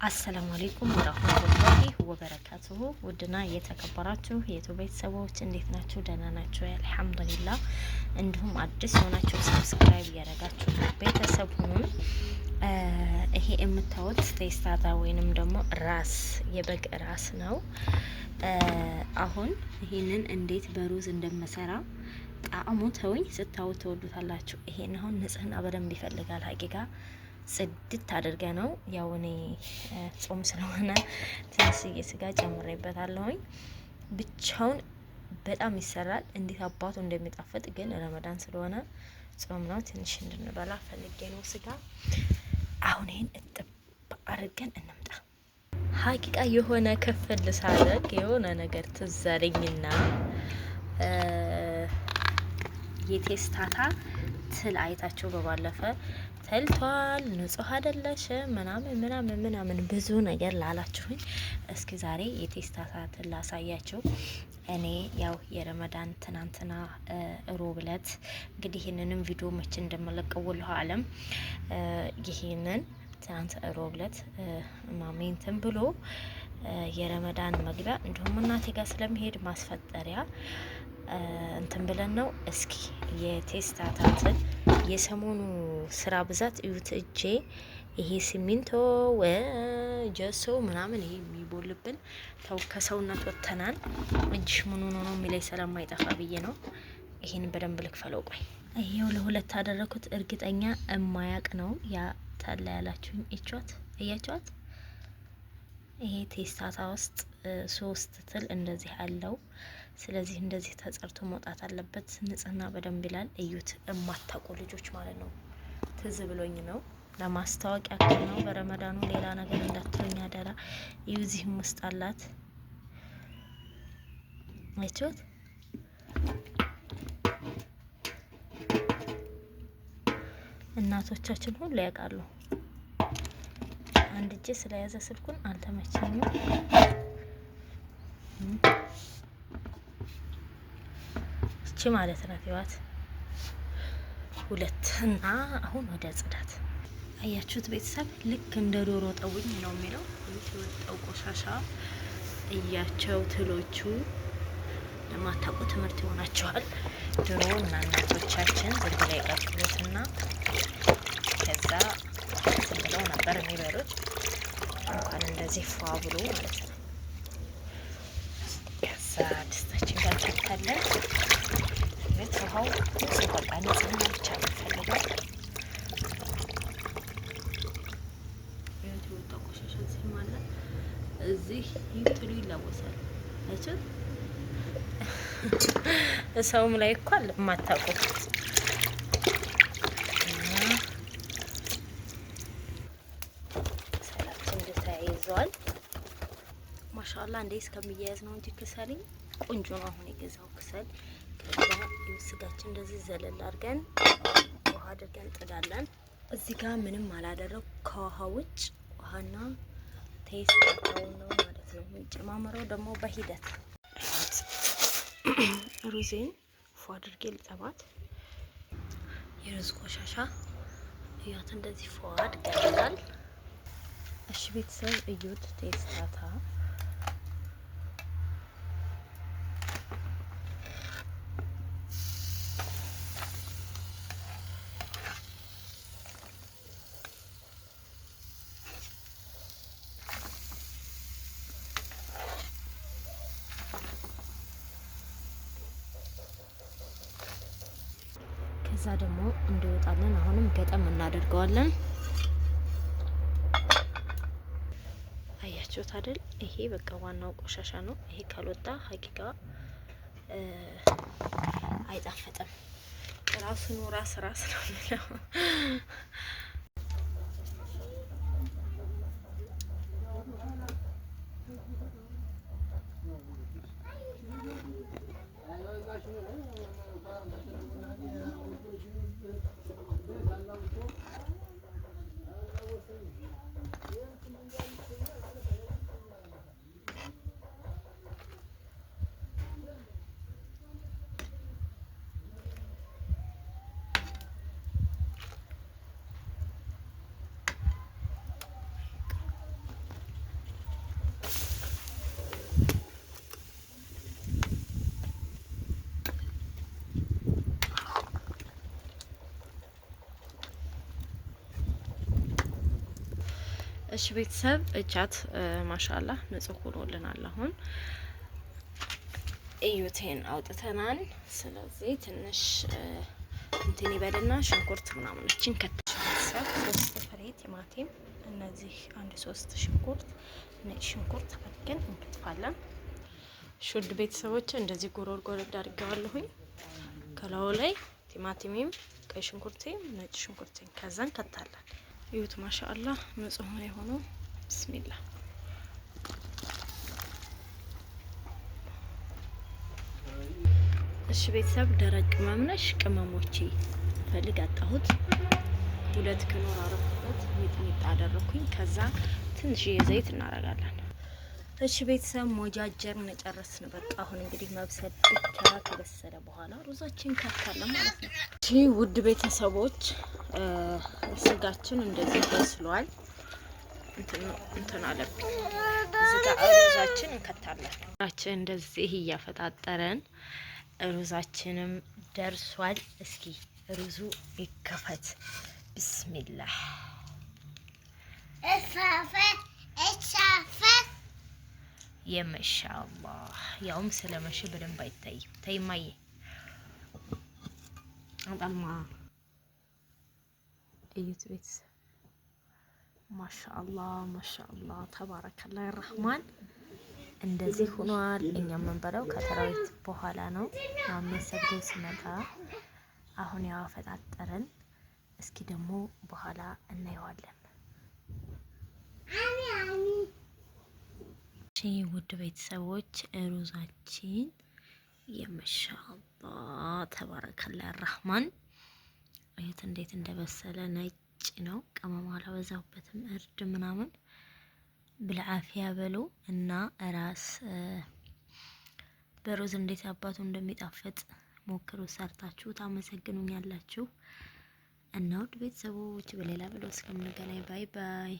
አሰላሙ አለይኩም ወራህመቱላሂ ወበረካቱሁ። ውድና የተከበራችሁ የዩቲዩብ ቤተሰቦች እንዴት ናችሁ? ደህና ናችሁ? አልሐምዱሊላህ። እንዲሁም አዲስ የሆናችሁ ሰብስክራይብ እያደረጋችሁ ቤተሰብ ሁኑን። ይሄ የምታዩት ቴስታታ ወይንም ደግሞ ራስ የበግ ራስ ነው። አሁን ይሄንን እንዴት በሩዝ እንደምሰራ ጣዕሙ ተውኝ ስታዩት ትወዱታላችሁ። ይሄን አሁን ንጽህና በደንብ ይፈልጋል ሀቂቃ ጽድት አድርገ ነው። ያው እኔ ጾም ስለሆነ ትንሽዬ ስጋ ጨምሬበታለሁኝ። ብቻውን በጣም ይሰራል። እንዴት አባቱ እንደሚጣፍጥ ግን ረመዳን ስለሆነ ጾም ነው ትንሽ እንድንበላ ፈልጌ ነው ስጋ። አሁን ይሄን እጥብ አድርገን እንምጣ። ሀቂቃ የሆነ ክፍል ሳደርግ የሆነ ነገር ትዘረኝና የቴስታታ ትል አይታችሁ በባለፈ ተልቷል፣ ንጹህ አይደለሽ ምናምን ብዙ ነገር ላላችሁኝ፣ እስኪ ዛሬ የቴስታታ ትል ላሳያችሁ። እኔ ያው የረመዳን ትናንትና ሮብ ዕለት እንግዲህ ይህንንም ቪዲዮ መቼ እንደመለቀው ወላሁ አለም። ይህንን ትናንት ሮብ ዕለት ማሜንትን ብሎ የረመዳን መግቢያ እንዲሁም እናቴ ጋር ስለሚሄድ ማስፈጠሪያ እንትን ብለን ነው። እስኪ የቴስታታትን የሰሞኑ ስራ ብዛት እዩት። እጄ ይሄ ሲሚንቶ ጀሶ ምናምን ይሄ የሚቦልብን ተው ከሰውነት ወጥተናል። እጅሽ ምን ሆኖ ነው የሚለኝ ስለማይጠፋ ብዬ ነው። ይሄን በደንብ ልክፈለው። ቆይ ይሄው ለሁለት አደረኩት። እርግጠኛ እማያቅ ነው ያ ታላ ያላችሁኝ። እቻት እያቻት ይሄ ቴስታታ ውስጥ 3 ትል እንደዚህ አለው። ስለዚህ እንደዚህ ተጸርቶ መውጣት አለበት። ንጽህና በደንብ ይላል። እዩት፣ እማታውቁ ልጆች ማለት ነው። ትዝ ብሎኝ ነው ለማስታወቂያ ያክል ነው። በረመዳኑ ሌላ ነገር እንዳትሉኝ አደራ። እዩ፣ እዚህም ውስጥ አላት። አይቾት እናቶቻችን ሁሉ ያውቃሉ። አንድ እጄ ስለያዘ ስልኩን አልተመቸኝም። እቺ ማለት ነው ይዋት ሁለት እና አሁን ወደ ጽዳት አያችሁት ቤተሰብ። ልክ እንደ ዶሮ ጠውኝ ነው የሚለው። የወጣው ቆሻሻ እያቸው ትሎቹ ለማታውቁ ትምህርት ይሆናቸዋል። ድሮ እና እናቶቻችን ዝም ብለው ይቀቅሉትና ከዛ ዝም ብለው ነበር የሚበሉት። እንኳን እንደዚህ ፏ ብሎ ማለት ነው። ከዛ ድስታችን ጋር ከተለን ቤት ውሃው በቃ ንጽህና ብቻ ነው ፈልገው። የወጣ ቆሻሻ እዚህ ማለት እዚህ ይጥሉ ይላወሳል። አይችል ሰውም ላይ እኮ አለ የማታውቁት። ሰላችን ተያይዟል። ማሻአላ እንዴ እስከሚያያዝ ነው እንጂ ክሰልኝ ቆንጆ ነው። አሁን የገዛው ክሰል ከዛ ስጋችን እንደዚህ ዘለል አድርገን ውሃ አድርገን ጥዳለን። እዚህ ጋር ምንም አላደረኩ ከውሃ ውጭ ውሃና ቴስታታው ነው ማለት ነው። የሚጨማመረው ደግሞ በሂደት ሩዜን ፏ አድርጌ ልጠባት። የሩዝ ቆሻሻ እያት እንደዚህ ፏ አድርገናል። እሺ ቤተሰብ እዩት ቴስታታ ከዛ ደግሞ እንዲወጣለን አሁንም ገጠም እናደርገዋለን። አያችሁት አይደል? ይሄ በቃ ዋናው ቆሻሻ ነው። ይሄ ካልወጣ ሀቂቃ አይጣፍጥም። ራሱን ራስ ነው የሚለው። እሺ ቤተሰብ እቻት ማሻአላህ ንጹህ ሆኖልናል። አሁን እዩቴን አውጥተናል። ስለዚህ ትንሽ እንትን ይበልና ሽንኩርት ምናምን እቺን ከተሻሰብ 3 ፍሬ ቲማቲም፣ እነዚህ 1-3 ሽንኩርት፣ ነጭ ሽንኩርት አድርገን እንከትፋለን። ሹድ ቤተሰቦች እንደዚህ ጎሮር ጎረድ አድርገዋለሁኝ። ከላዩ ላይ ቲማቲሜም፣ ቀይ ሽንኩርቴም፣ ነጭ ሽንኩርቴም ከዛን ከታለን። እዩት ማሻአላህ ንጹህ ነው የሆነው። ቢስሚላህ እሺ ቤተሰብ ደረቅ ቅመም ነሽ ቅመሞቼ ፈልግ አጣሁት። 2 ክኖር አረኩበት፣ ሚጥሚጣ አደረኩኝ። ከዛ ትንሽ ዘይት እናረጋለን። እሺ ቤተሰብ ሞጃጀርን ጨረስን። በቃ አሁን እንግዲህ መብሰል ብቻ። ከበሰለ በኋላ ሩዛችን ከታለን ማለት ነው። እሺ ውድ ቤተሰቦች ስጋችን እንደዚህ በስሏል። እንትን አለብኝ እዚህ ጋር ሩዛችን እንከታለን። ሩዛችን እንደዚህ እያፈጣጠረን ሩዛችንም ደርሷል። እስኪ ሩዙ ይከፈት። ቢስሚላህ የማሻአላህ ያውም ስለመሸ በደንብ አይታይም። ተይማዬ አንጣልማ እዩት ቤተሰብ ማሻአላህ ማሻአላህ ተባረከላህ ረህማን። እንደዚህ ሆኗል። እኛ የምንበላው ከተራዊት በኋላ ነው። ሰግዶ ሲመጣ አሁን ያው አፈጣጠረን። እስኪ ደግሞ በኋላ እናየዋለን። ውድ ቤተሰቦች ሩዛችን የማሻአላህ ተባረከላህ ረህማን እዩት እንዴት እንደበሰለ። ነጭ ነው፣ ቅመም አላበዛሁበትም፣ እርድ ምናምን ብልዓፊያ በሉ እና ራስ በሩዝ እንዴት አባቱ እንደሚጣፍጥ ሞክሩ። ሰርታችሁ ታመሰግኑኛላችሁ። እና ውድ ቤተሰቦች በሌላ ቪዲዮ እስከምንገናኝ ባይ ባይ።